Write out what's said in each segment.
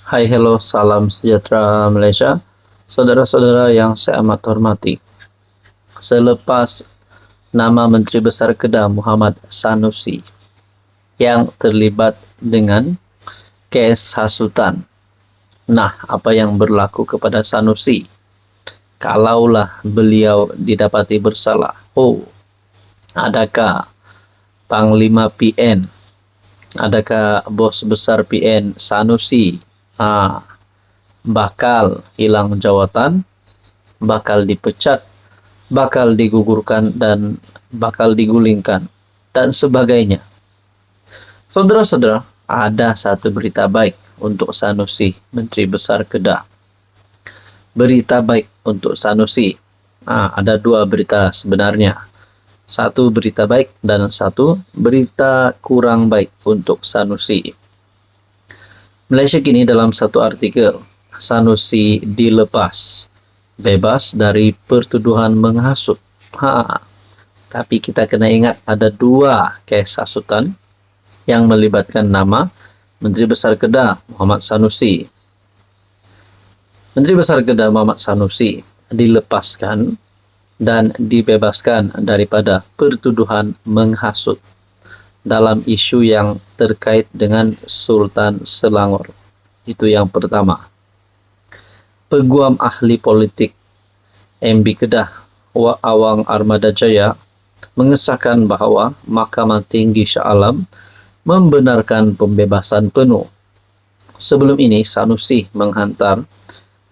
Hai, hello, salam sejahtera Malaysia. Saudara-saudara yang saya amat hormati. Selepas nama Menteri Besar Kedah Muhammad Sanusi yang terlibat dengan kes hasutan. Nah, apa yang berlaku kepada Sanusi? Kalaulah beliau didapati bersalah. Adakah Panglima PN? Adakah bos besar PN Sanusi bakal hilang jawatan, bakal dipecat, bakal digugurkan, dan bakal digulingkan, dan sebagainya. Saudara-saudara, ada satu berita baik untuk Sanusi, Menteri Besar Kedah. Berita baik untuk Sanusi. Ada dua berita sebenarnya. Satu berita baik dan satu berita kurang baik untuk Sanusi. Malaysia kini dalam satu artikel, Sanusi dilepas, bebas dari pertuduhan menghasut. Tapi kita kena ingat ada dua kes hasutan yang melibatkan nama Menteri Besar Kedah Muhammad Sanusi. Menteri Besar Kedah Muhammad Sanusi dilepaskan dan dibebaskan daripada pertuduhan menghasut dalam isu yang terkait dengan Sultan Selangor. Itu yang pertama. Peguam ahli politik MB Kedah Awang Armada Jaya mengesahkan bahawa Mahkamah Tinggi Shah Alam membenarkan pembebasan penuh. Sebelum ini, Sanusi menghantar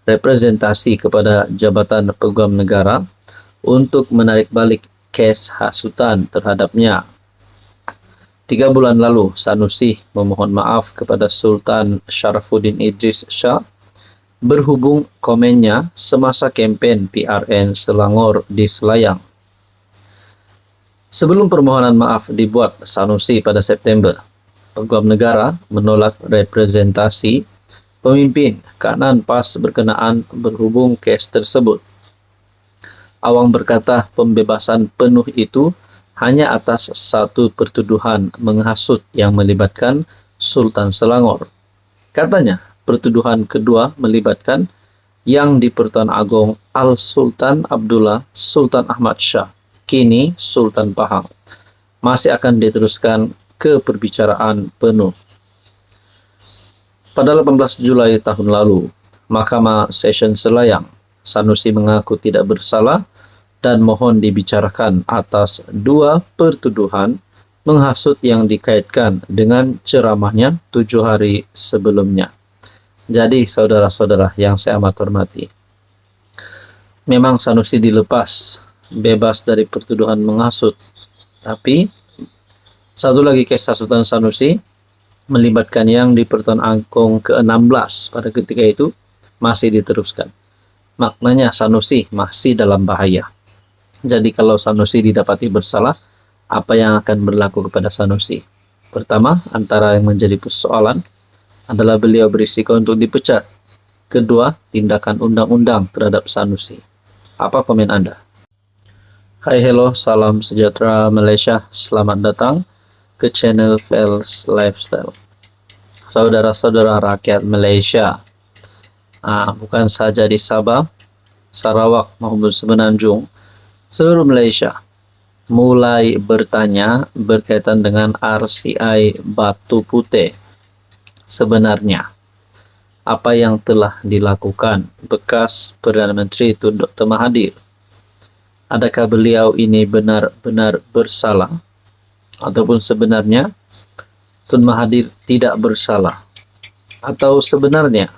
representasi kepada Jabatan Peguam Negara untuk menarik balik kes hasutan terhadapnya. 3 bulan lalu, Sanusi memohon maaf kepada Sultan Sharafuddin Idris Shah berhubung komennya semasa kempen PRN Selangor di Selayang. Sebelum permohonan maaf dibuat Sanusi pada September, Peguam Negara menolak representasi pemimpin kanan PAS berkenaan berhubung kes tersebut. Awang berkata pembebasan penuh itu hanya atas satu pertuduhan menghasut yang melibatkan Sultan Selangor. Katanya, pertuduhan kedua melibatkan Yang di-Pertuan Agong Al-Sultan Abdullah Sultan Ahmad Shah, kini Sultan Pahang, masih akan diteruskan ke perbicaraan penuh. Pada 18 Julai tahun lalu, Mahkamah Session Selayang, Sanusi mengaku tidak bersalah dan mohon dibicarakan atas dua pertuduhan menghasut yang dikaitkan dengan ceramahnya 7 hari sebelumnya. Jadi, saudara-saudara yang saya amat hormati, memang Sanusi dilepas, bebas dari pertuduhan menghasut. Tapi, satu lagi kes hasutan Sanusi melibatkan Yang di-Pertuan Agong ke-16 pada ketika itu masih diteruskan. Maknanya Sanusi masih dalam bahaya. Jadi kalau Sanusi didapati bersalah, apa yang akan berlaku kepada Sanusi? Pertama, antara yang menjadi persoalan adalah beliau berisiko untuk dipecat. Kedua, tindakan undang-undang terhadap Sanusi. Apa komen Anda? Hai, hello, salam sejahtera Malaysia. Selamat datang ke channel Fels Lifestyle. Saudara-saudara rakyat Malaysia, bukan saja di Sabah, Sarawak maupun Semenanjung, seluruh Malaysia mulai bertanya berkaitan dengan RCI Batu Putih. Sebenarnya, apa yang telah dilakukan bekas Perdana Menteri Tun Dr. Mahathir? Adakah beliau ini benar-benar bersalah? Ataupun sebenarnya Tun Mahathir tidak bersalah? Atau sebenarnya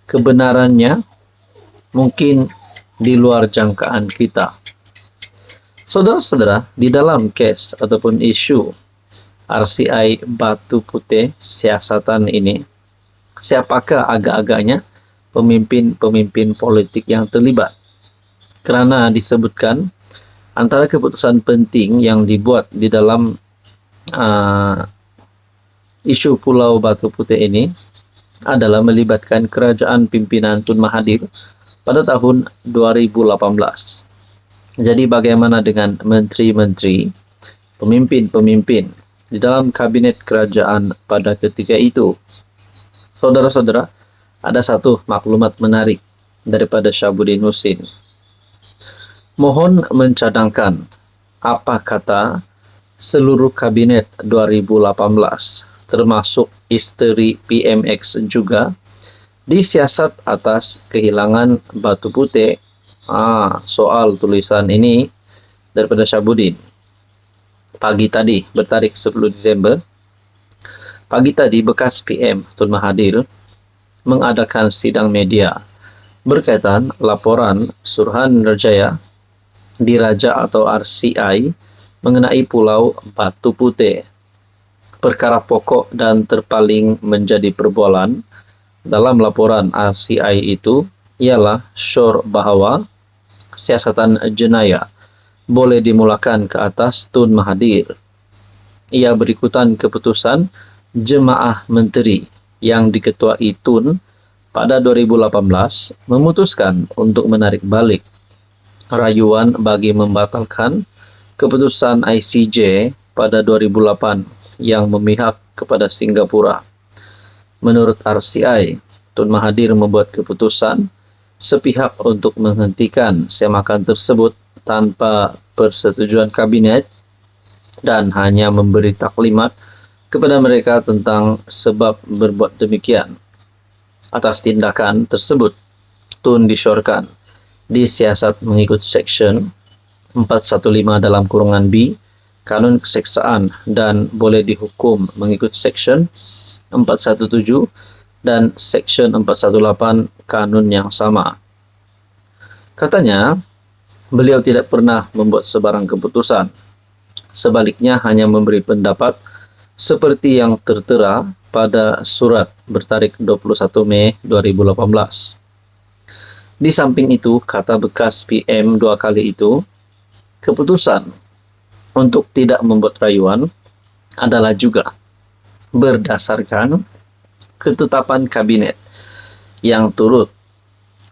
kebenarannya mungkin di luar jangkaan kita? Saudara-saudara, di dalam kes ataupun isu RCI Batu Putih siasatan ini, siapakah agak-agaknya pemimpin-pemimpin politik yang terlibat? Kerana disebutkan antara keputusan penting yang dibuat di dalam isu Pulau Batu Putih ini adalah melibatkan kerajaan pimpinan Tun Mahathir pada tahun 2018. Jadi bagaimana dengan menteri-menteri, pemimpin-pemimpin di dalam kabinet kerajaan pada ketika itu? Saudara-saudara, ada satu maklumat menarik daripada Syahabuddin Husin. Mohon mencadangkan apa kata seluruh kabinet 2018, termasuk isteri PMX juga, disiasat atas kehilangan batu putih. Soal tulisan ini daripada Syahabuddin. Pagi tadi, bertarik 10 Disember, pagi tadi bekas PM Tun Mahathir mengadakan sidang media berkaitan laporan Suruhanjaya Diraja atau RCI mengenai Pulau Batu Putih. Perkara pokok dan terpaling menjadi perbualan dalam laporan RCI itu ialah syor bahawa siasatan jenayah boleh dimulakan ke atas Tun Mahathir. Ia berikutan keputusan Jemaah Menteri yang diketuai Tun pada 2018 memutuskan untuk menarik balik rayuan bagi membatalkan keputusan ICJ pada 2008 yang memihak kepada Singapura. Menurut RCI, Tun Mahathir membuat keputusan sepihak untuk menghentikan semakan tersebut tanpa persetujuan kabinet dan hanya memberi taklimat kepada mereka tentang sebab berbuat demikian. Atas tindakan tersebut, Tun disyorkan disiasat mengikut Seksyen 415 dalam kurungan B Kanun Keseksaan dan boleh dihukum mengikut Seksyen 417 dan Seksyen 418 Kanun yang sama. Katanya, beliau tidak pernah membuat sebarang keputusan. Sebaliknya hanya memberi pendapat seperti yang tertera pada surat bertarik 21 Mei 2018. Di samping itu, kata bekas PM 2 kali itu, keputusan untuk tidak membuat rayuan adalah juga berdasarkan ketetapan kabinet yang turut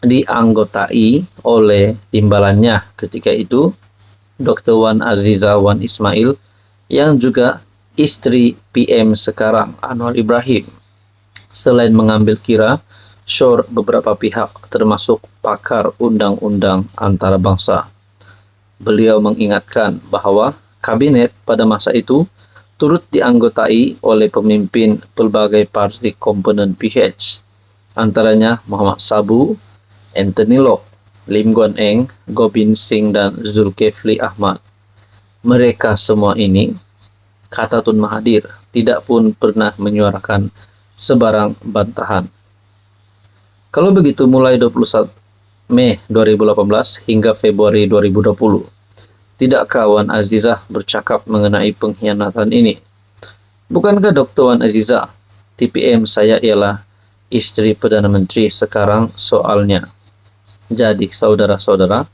dianggotai oleh timbalannya ketika itu, Dr. Wan Aziza Wan Ismail, yang juga istri PM sekarang, Anwar Ibrahim. Selain mengambil kira syor beberapa pihak termasuk pakar undang-undang antarabangsa, beliau mengingatkan bahawa kabinet pada masa itu turut dianggotai oleh pemimpin pelbagai parti komponen PH, antaranya Muhammad Sabu, Anthony Lok, Lim Guan Eng, Gobind Singh dan Zulkifli Ahmad. Mereka semua ini, kata Tun Mahathir, tidak pun pernah menyuarakan sebarang bantahan. Kalau begitu, mulai 21 Mei 2018 hingga Februari 2020, tidakkah Wan Azizah bercakap mengenai pengkhianatan ini? Bukankah Dr. Wan Azizah, TPM saya ialah istri Perdana Menteri sekarang soalnya? Jadi, saudara-saudara,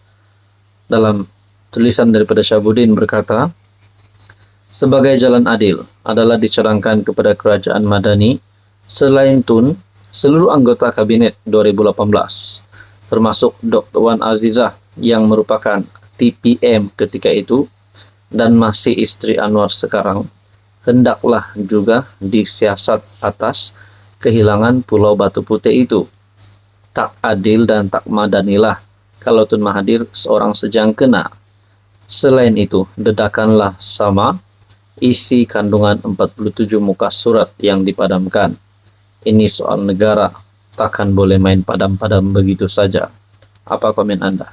dalam tulisan daripada Syahabuddin berkata, sebagai jalan adil adalah dicadangkan kepada kerajaan Madani selain Tun, seluruh anggota kabinet 2018, termasuk Dr. Wan Azizah yang merupakan TPM ketika itu dan masih istri Anwar sekarang, hendaklah juga disiasat atas kehilangan Pulau Batu Putih itu. Tak adil dan tak madanilah kalau Tun Mahathir seorang sejangkena. Selain itu, dedakanlah sama isi kandungan 47 muka surat yang dipadamkan. Ini soal negara, takkan boleh main padam-padam begitu saja. Apa komen Anda?